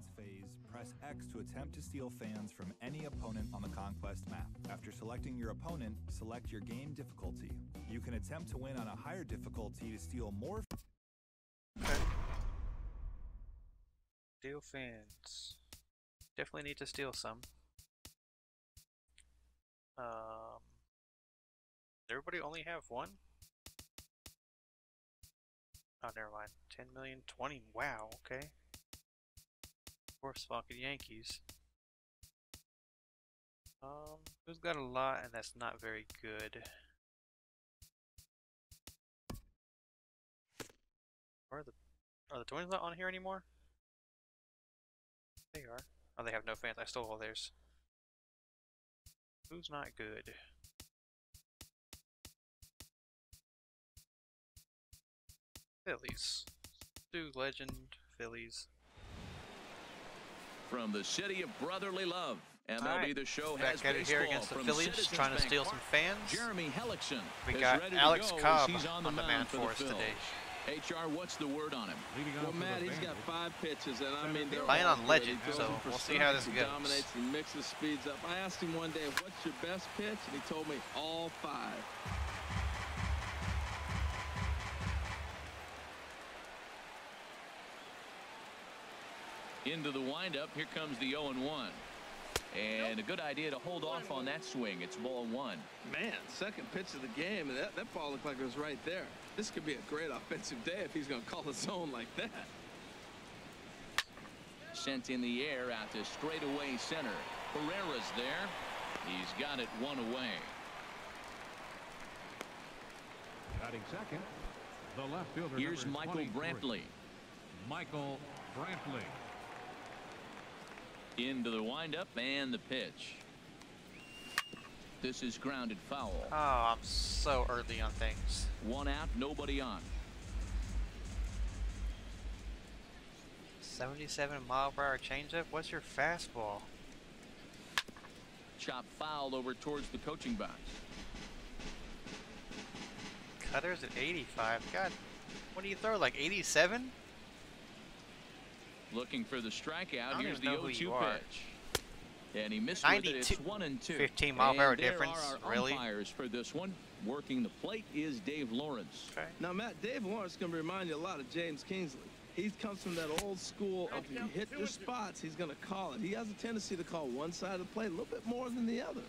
fans phase, press X to attempt to steal fans from any opponent on the Conquest map. After selecting your opponent, select your game difficulty. You can attempt to win on a higher difficulty to steal more. Okay. Steal fans. Definitely need to steal some. Everybody only have one? Oh, never mind. 10 million, 20. Wow, okay. Horse fucking Yankees. Who's got a lot and that's not very good? Are the Twins not on here anymore? They are. Oh, they have no fans. I stole all theirs. Who's not good? Phillies. Do legend Phillies. From the city of brotherly love, MLB right. The Show Back has at it here against the Phillies, trying to steal some fans. Jeremy Hellickson We got Alex Cobb on the mound for us today. HR, what's the word on him? Well, Matt, he's got 5 pitches, and I mean, they're playing all on good. legend, He throws so them for we'll see how this strikes, goes. He dominates, he mixes speeds up. I asked him one day, what's your best pitch? And he told me all 5. Into the windup, here comes the 0-1. And a good idea to hold off on that swing. It's ball 1. Man, second pitch of the game, and that ball looked like it was right there. This could be a great offensive day if he's going to call the zone like that. Sent in the air out to straightaway center. Herrera's there. He's got it 1 away. Batting second, the left fielder. Here's Michael 23. Brantley. Michael Brantley. Into the windup and the pitch. This is grounded foul. Oh, I'm so early on things. 1 out, nobody on. 77-mile-per-hour changeup. What's your fastball? Chop foul over towards the coaching box. Cutter's at 85. God, what do you throw? Like 87? Looking for the strikeout. I Here's don't the even know who 0-2 you are. pitch. And he missed with it. It's 1-2. 15 mile per hour there difference. Are our Really? umpires for this one. Working the plate is Dave Lawrence. Okay. Now, Matt, Dave Lawrence is going to remind you a lot of James Kingsley. He comes from that old school of if you hit your spots, he's going to call it. He has a tendency to call one side of the plate a little bit more than the other.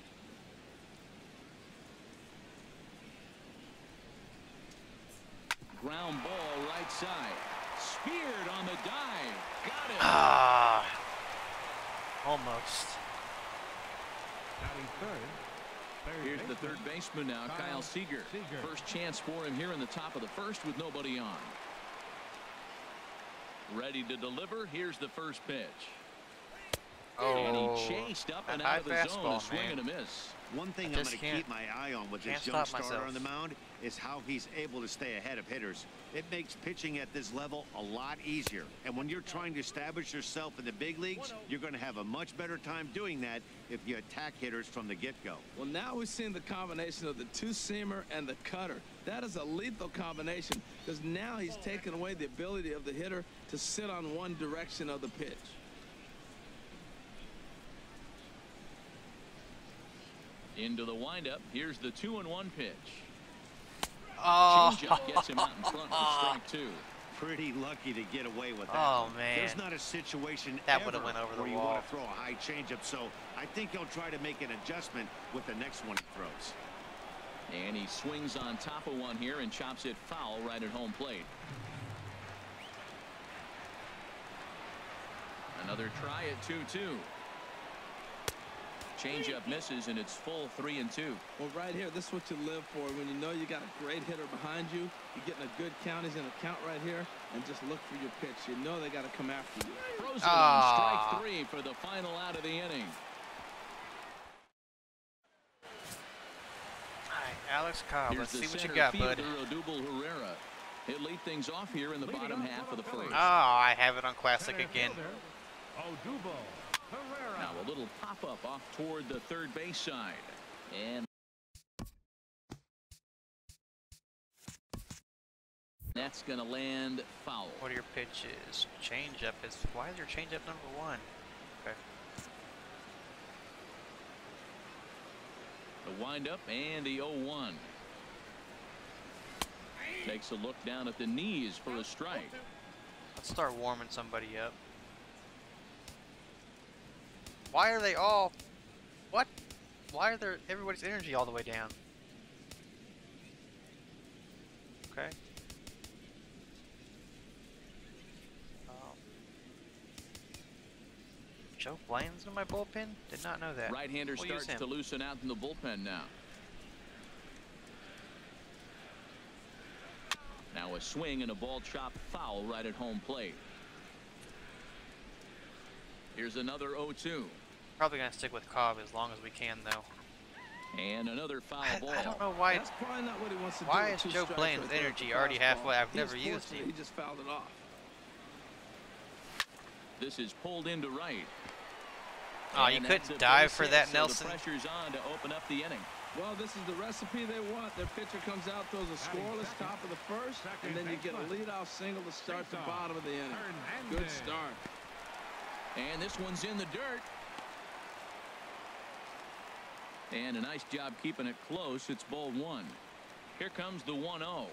Ground ball right side. Speared on the dive. Got it. Ah, almost. Batting third. Here's the third baseman now, Kyle Seager. First chance for him here in the top of the first with nobody on. Ready to deliver. Here's the first pitch. Oh, And he chased up and out of the zone. A swing and a miss. One thing I'm going to keep my eye on with this young starter on the mound is how he's able to stay ahead of hitters. It makes pitching at this level a lot easier. And when you're trying to establish yourself in the big leagues, you're going to have a much better time doing that if you attack hitters from the get-go. Well, now we've seen the combination of the two-seamer and the cutter. That is a lethal combination because now he's taken away the ability of the hitter to sit on one direction of the pitch. Into the windup. Here's the 2-1 pitch. oh. Changeup gets him out in front for strike 2. Pretty lucky to get away with that. Oh, man. There's not a situation That would've went over the where you wall. want to throw a high changeup, so I think he'll try to make an adjustment with the next one he throws. And he swings on top of one here and chops it foul right at home plate. Another try at 2-2. Changeup misses, and it's full 3-2. Well, right here, this is what you live for. When you know you got a great hitter behind you, you're getting a good count. He's going to count right here, and just look for your pitch. You know they got to come after you. Throws it on strike 3 for the final out of the inning. All right, Alex Cobb. Here's Let's see the what you center got, bud. fielder, Odubel Herrera. He'll lead things off here in the bottom half of the first. Oh, I have it on Classic again. Odubel Herrera. Now a little pop-up off toward the third base side. And That's going to land foul. What are your pitches? Changeup is. Why is your changeup #1? Okay. The windup and the 0-1. Takes a look down at the knees for a strike. Let's start warming somebody up. Why are they all? What? Why are there everybody's energy all the way down? Okay. Joe Bland's in my bullpen? Did not know that. Right-hander We'll starts to loosen out in the bullpen now. Now a swing and a ball chopped foul right at home plate. Here's another 0-2. Probably gonna stick with Cobb as long as we can, though. And another foul ball. I don't know why. That's probably not what he wants to do. Why is Joe Bland's energy already halfway? I've never used it. He just fouled it off. This is pulled into right. Oh, you couldn't dive for that, Nelson. The pressure's on to open up the inning. Well, this is the recipe they want. Their pitcher comes out, throws a scoreless top of the first, and then you get a leadoff single to start the bottom of the inning. Good start. And this one's in the dirt. And a nice job keeping it close. It's ball 1. Here comes the 1-0.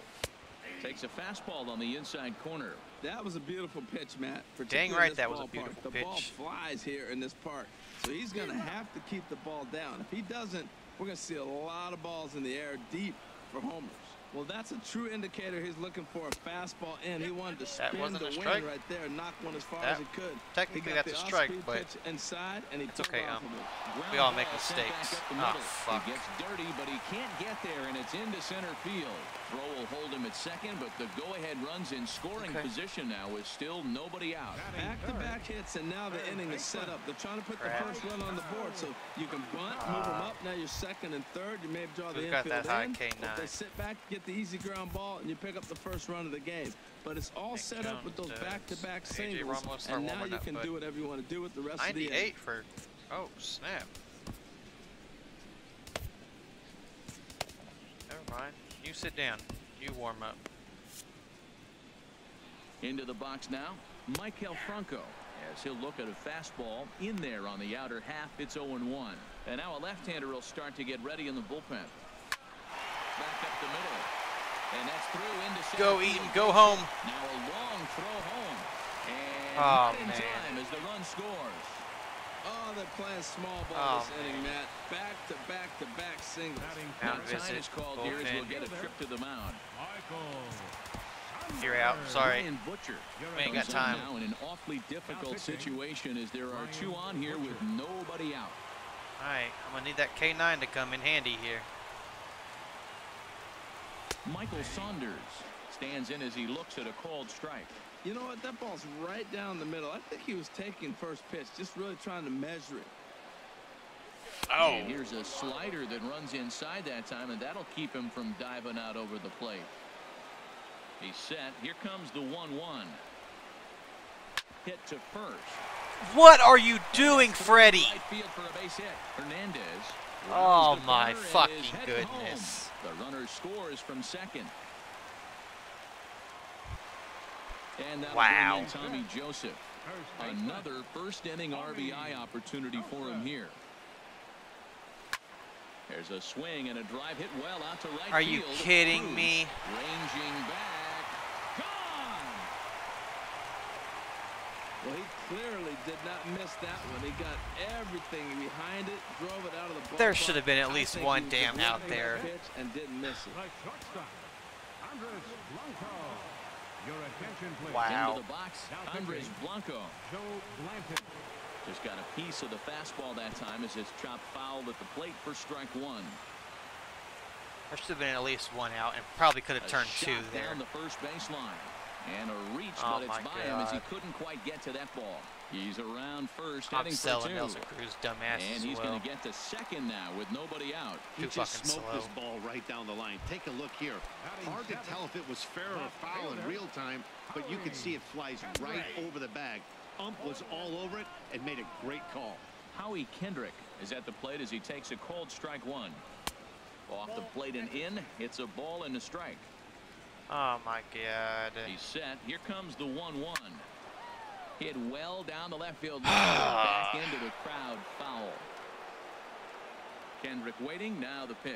Takes a fastball on the inside corner. That was a beautiful pitch, Matt. Dang right, that was a beautiful pitch. The ball flies here in this park, so he's going to have to keep the ball down. If he doesn't, we're going to see a lot of balls in the air deep for homers. Well, that's a true indicator he's looking for a fastball in. He wanted to spin the wing right there and knock one as far as he could. Technically, that's a strike, but inside, and he it's okay. Off of it. We all make mistakes. Oh, fuck. He gets dirty, but he can't get there, and it's into center field. Throw will hold him at second, but the go-ahead runs in scoring position now with still nobody out. Back-to-back hits, and now the inning is set up. They're trying to put the first run on the board, so you can bunt, move them up. Now you're second and third. You may draw the infield got that high in. K9. If they sit back, get the easy ground ball, and you pick up the first run of the game. But it's all set up with those back-to-back singles, and now you can do whatever you want to do with the rest of the inning. 98 for, oh snap. Never mind. You sit down. You warm up. Into the box now, Michael Franco, as he'll look at a fastball in there on the outer half. It's 0-1. And now a left-hander will start to get ready in the bullpen. Back up the middle. And that's through into center. Go Eaton, go home. Now a long throw home. And oh, in man. time as the run scores. Oh, they're playing small ball this inning, Matt. Back-to-back singles. Now time is called here as we'll get a trip to the mound. You're out. Sorry. Butcher. We ain't got time. Now in an awfully difficult situation as there are 2 on here with nobody out. All right, I'm gonna need that K9 to come in handy here. Michael Saunders stands in as he looks at a called strike. You know what? That ball's right down the middle. I think he was taking first pitch, just really trying to measure it. Oh. And here's a slider that runs inside that time, and that'll keep him from diving out over the plate. He's set. Here comes the 1-1. Hit to first. What are you doing, Freddie? Right field for a base hit. Hernandez. Oh my fucking goodness. The runner scores from second. And that'll bring in Tommy Joseph. Another first inning RBI opportunity for him here. There's a swing and a drive hit well out to right field. Are you kidding me? Ranging back. Gone! Well, he clearly did not miss that one. He got everything behind it, drove it out of the ball. There should have been at least one damn out there. And didn't miss it. Wow. Into the box, Andres Blanco. Just got a piece of the fastball that time as it's chopped foul at the plate for strike 1. There should have been at least one out, and probably could have turned 2 there. Down the first baseline. And a reach, but it's by him as he couldn't quite get to that ball. He's around first, heading for 2. Nelson Cruz, dumbass. And he's going to get to second now with nobody out. He just smoked this ball right down the line. Take a look here. Hard to tell if it was fair or foul in real time, but you can see it flies right over the bag. Ump was all over it and made a great call. Howie Kendrick is at the plate as he takes a called strike 1. Off the plate and in. It's a ball and a strike. Oh my God. He's set. Here comes the 1-1. Hit well down the left field line. Back into the crowd. Foul. Kendrick waiting. Now the pitch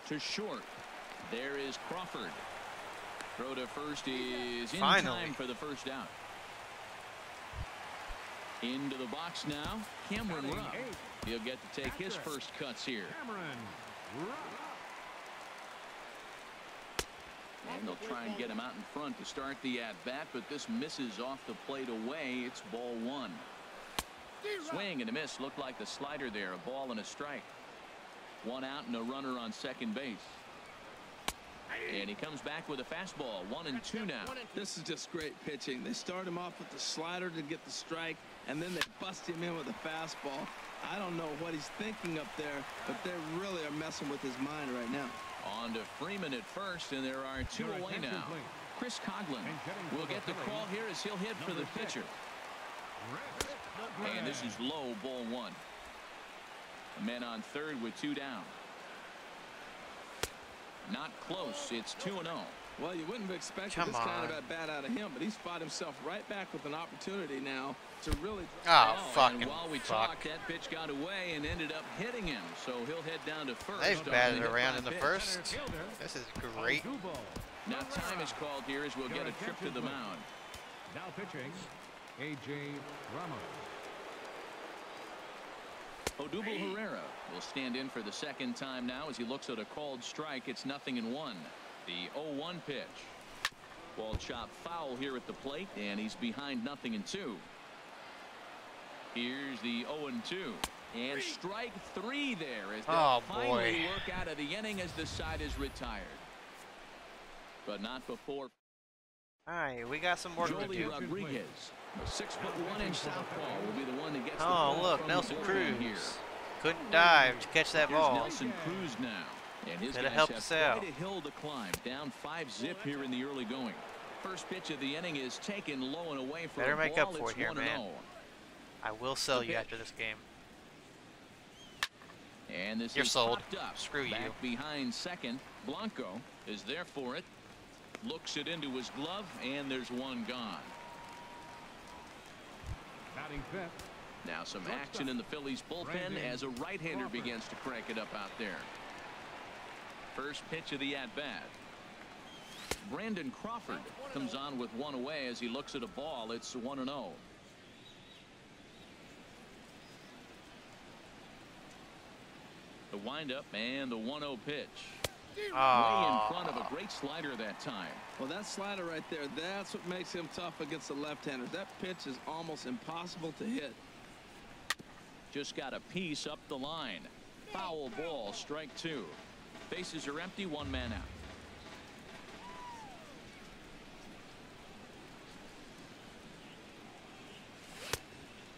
to short. There is Crawford. Throw to first is in time for the first out. Into the box now. Cameron Rupp. He'll get to take his first cuts here. And they'll try and get him out in front to start the at-bat, but this misses off the plate away. It's ball one. Swing and a miss. Looked like the slider there. A ball and a strike. One out and a runner on second base. And he comes back with a fastball. 1-2 now. This is just great pitching. They start him off with the slider to get the strike, and then they bust him in with a fastball. I don't know what he's thinking up there, but they really are messing with his mind right now. On to Freeman at first, and there are two away now. Chris Coughlin will get the call here as he'll hit for the pitcher. And this is low, ball one. Men on third with two down. Not close. It's 2-0. Well, you wouldn't have expected this kind of at bat out of him, but he's fought himself right back with an opportunity now to really. And while we talked, that pitch got away and ended up hitting him, so he'll head down to first. They've batted around in the first. This is great. Now time is called here as we'll get a trip to the mound. Now pitching, A.J. Ramos. Odubel Herrera will stand in for the second time now as he looks at a called strike. It's 0-1. The 0-1 pitch. Ball chopped foul here at the plate, and he's behind 0-2. Here's the 0-2. And strike three there as they finally work out of the inning as the side is retired. But not before. All right, we got some work to do. Rodriguez, a 6'1" southpaw, will be the one that gets the ball. Look, Nelson Cruz here. Couldn't dive to catch that ball. Nelson Cruz now. And his guys help have us out. quite a hill to climb. Down 5-zip here in the early going. First pitch of the inning is taken low and away for Better a make ball. up for it here, man. I will sell you after this game. And this You're is sold. Up. Screw you. Back behind second. Blanco is there for it. Looks it into his glove, and there's one gone. Batting fifth. Now some action in the Phillies bullpen as a right-hander begins to crank it up out there. First pitch of the at-bat. Brandon Crawford comes on with one away as he looks at a ball. It's 1-0. The windup and the 1-0 pitch. Way in front of a great slider that time. Well, that slider right there, that's what makes him tough against the left-handers. That pitch is almost impossible to hit. Just got a piece up the line. Foul ball, strike two. Bases are empty, one man out.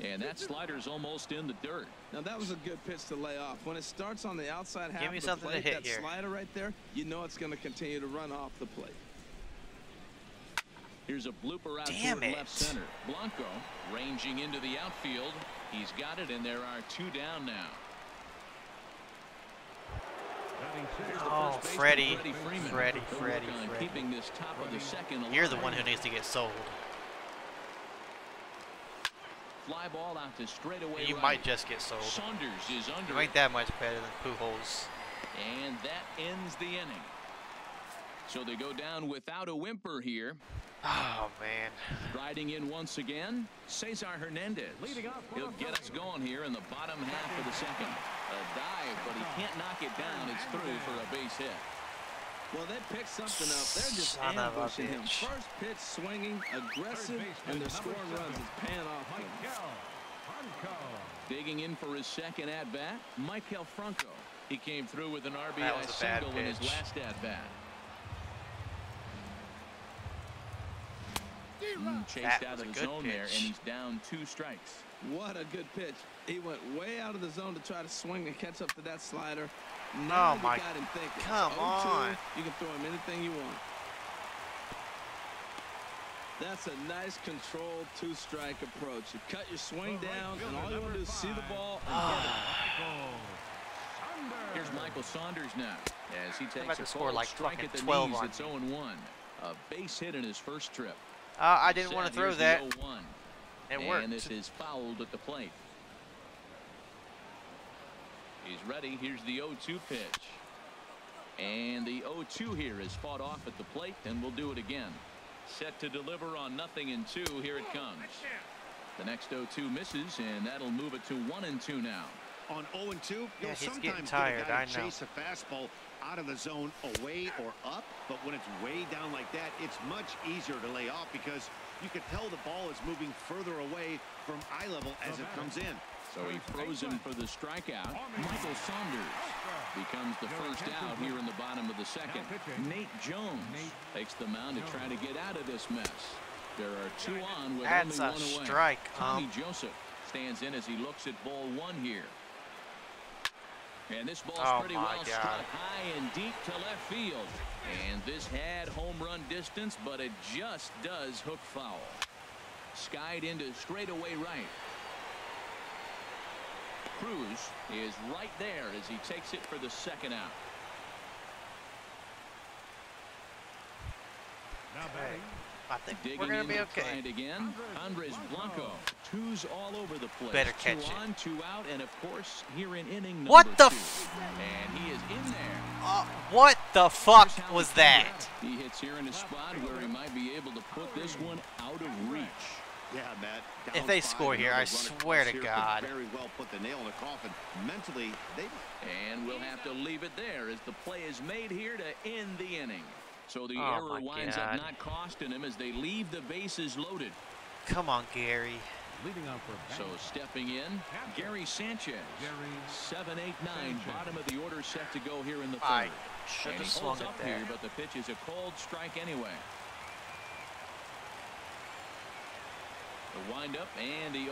And that slider's almost in the dirt. Now that was a good pitch to lay off. When it starts on the outside half of the plate, that slider right there, you know it's going to continue to run off the plate. Here's a blooper out toward left center. Blanco ranging into the outfield. He's got it, and there are two down now. Oh, Freddie. Keeping this top of the second alive. You're the one who needs to get sold. Fly ball out to straightaway. You might just get sold. Saunders is under. You ain't that much better than Pujols. And that ends the inning. So they go down without a whimper here. Oh, man. Riding in once again, Cesar Hernandez. He'll get us going here in the bottom half of the second. A dive, but he can't knock it down. It's through for a base hit. Well, they picked something up. They're just ambushing him. First pitch swinging, aggressive, and they're scoring runs. It's paying off. Digging in for his second at-bat, Maikel Franco. He came through with an RBI single in his last at-bat. Chased out of the zone there, and he's down 2 strikes. What a good pitch. He went way out of the zone to try to swing and catch up to that slider. Now you got him thinking. Come on. You can throw him anything you want. That's a nice controlled 2-strike approach. You cut your swing down, and all you want to do is see the ball and hit it. Here's Michael Saunders now as he takes a score like strike at the 12 knees. on It's 0-1. A base hit in his first trip. I didn't want to throw that. It worked. And this is fouled at the plate. He's ready. Here's the 0-2 pitch. And the 0-2 here is fought off at the plate, and we'll do it again. Set to deliver on 0-2. Here it comes. The next 0-2 misses, and that'll move it to 1-2 now. On 0-2, yeah, he's getting tired. I know. Chase a fastball out of the zone away or up, but when it's way down like that, it's much easier to lay off because you can tell the ball is moving further away from eye level as it comes in. So he throws him for the strikeout. Michael Saunders becomes the first out here in the bottom of the second. Nate Jones takes the mound to try to get out of this mess. There are 2 on with only 1 away. Strike. Tommy Joseph stands in as he looks at ball 1 here. And this ball's pretty well struck high and deep to left field. And this had home run distance, but it just does hook foul. Skied into straightaway right. Cruz is right there as he takes it for the second out. I think Digging we're going to be okay. Try it again. Andres Blanco. 2's all over the place. Better catch 2 on, 2 out, and of course here in inning number what the 2. And he is in there. What the fuck was that? He hits here in a spot where he might be able to put this one out of reach. Yeah, Matt. If they score here, I swear to God. Very well put the nail in the coffin. Mentally, they. And we'll have to leave it there as the play is made here to end the inning. So the error winds up not costing him as they leave the bases loaded. Come on, Gary. So stepping in, Gary Sanchez. 7, 8, 9, bottom of the order set to go here in the 3rd. Should and have he swung holds it up there. here, but the pitch is a cold strike anyway. The windup and the 0-1.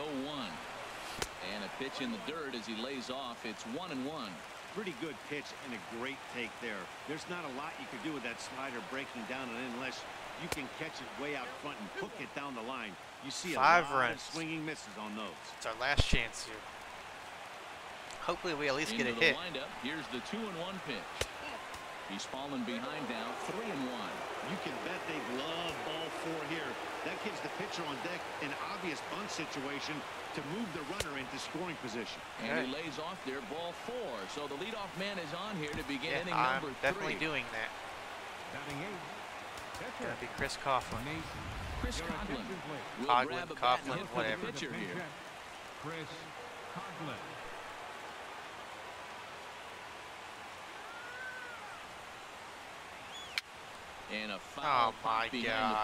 And a pitch in the dirt as he lays off. It's 1-1. Pretty good pitch and a great take there. There's not a lot you could do with that slider breaking down and unless you can catch it way out front and hook it down the line. You see a lot of swinging misses on those. It's our last chance here. Hopefully we at least get a hit. Windup. Here's the 2-1 pitch. He's fallen behind now, 3-1. You can bet they love ball 4 here. That gives the pitcher on deck an obvious bunt situation to move the runner into scoring position. And he lays off there, ball 4. So the leadoff man is on here to begin inning number 3. I'm definitely doing that. Gonna be Chris Coughlin. Chris Coughlin will grab a bat and hit for the pitcher here. Chris Coughlin. And a foul behind the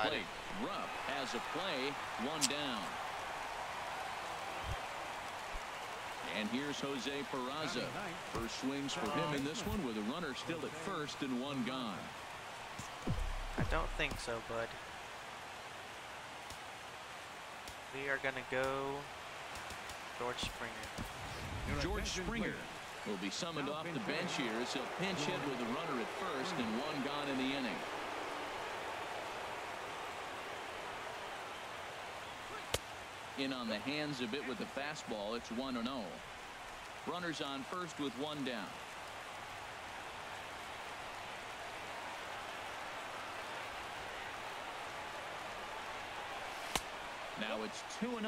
plate. Rupp has a play, 1 down. And here's Jose Peraza. First swings for him in this one with a runner still at first and 1 gone. I don't think so, bud. We are going to go George Springer. George Springer will be summoned off the bench here as he'll pinch hit with a runner at first and 1 gone in the inning. In on the hands a bit with the fastball. It's 1-0. Runners on first with 1 down. Now it's 2-0.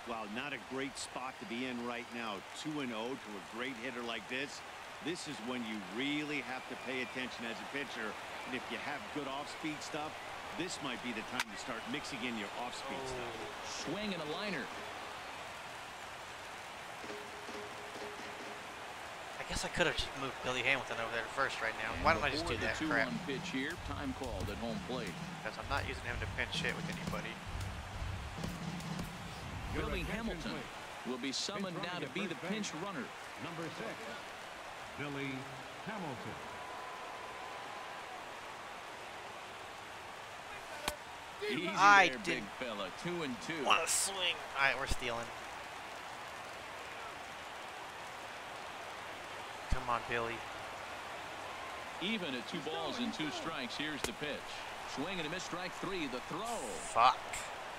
Well, not a great spot to be in right now. 2-0 to a great hitter like this. This is when you really have to pay attention as a pitcher. And if you have good off-speed stuff, this might be the time to start mixing in your off-speed stuff. Swing and a liner. I guess I could have just moved Billy Hamilton over there to first right now. Why don't I just do that crap? 2-1 pitch here. Time called at home plate. Because I'm not using him to pinch hit with anybody. Billy Hamilton will be summoned now to be the pinch runner. Number 6, Billy Hamilton. Easy I there, did big fella. 2-2. What a swing. All right, we're stealing. Come on, Billy. Even at 2 balls and 2 strikes. Here's the pitch. Swing and a miss, strike 3. The throw. Fuck.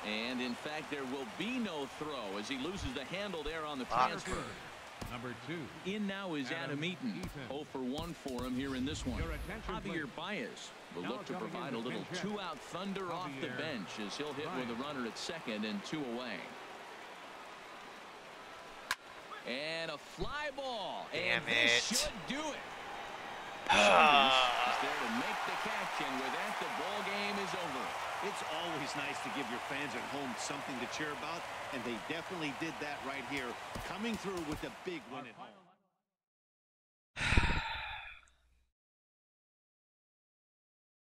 And in fact, there will be no throw as he loses the handle there on the transfer. Number 2. In now is Adam Eaton. 0 for 1 for him here in this one. Your attention, Javier Baez will look to provide a little two-out thunder off the bench as he'll hit with a runner at second and 2 away. And a fly ball. Damn and this it. should do it. Is there to make the catch, and with that, the ball game is over. It's always nice to give your fans at home something to cheer about, and they definitely did that right here, coming through with a big win at home.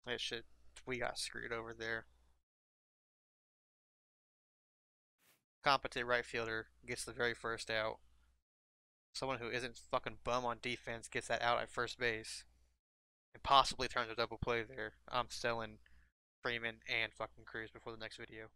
That shit, we got screwed over there. Competent right fielder gets the very first out. Someone who isn't fucking bum on defense gets that out at first base. And possibly turns a double play there. I'm selling Freeman and fucking Cruz before the next video.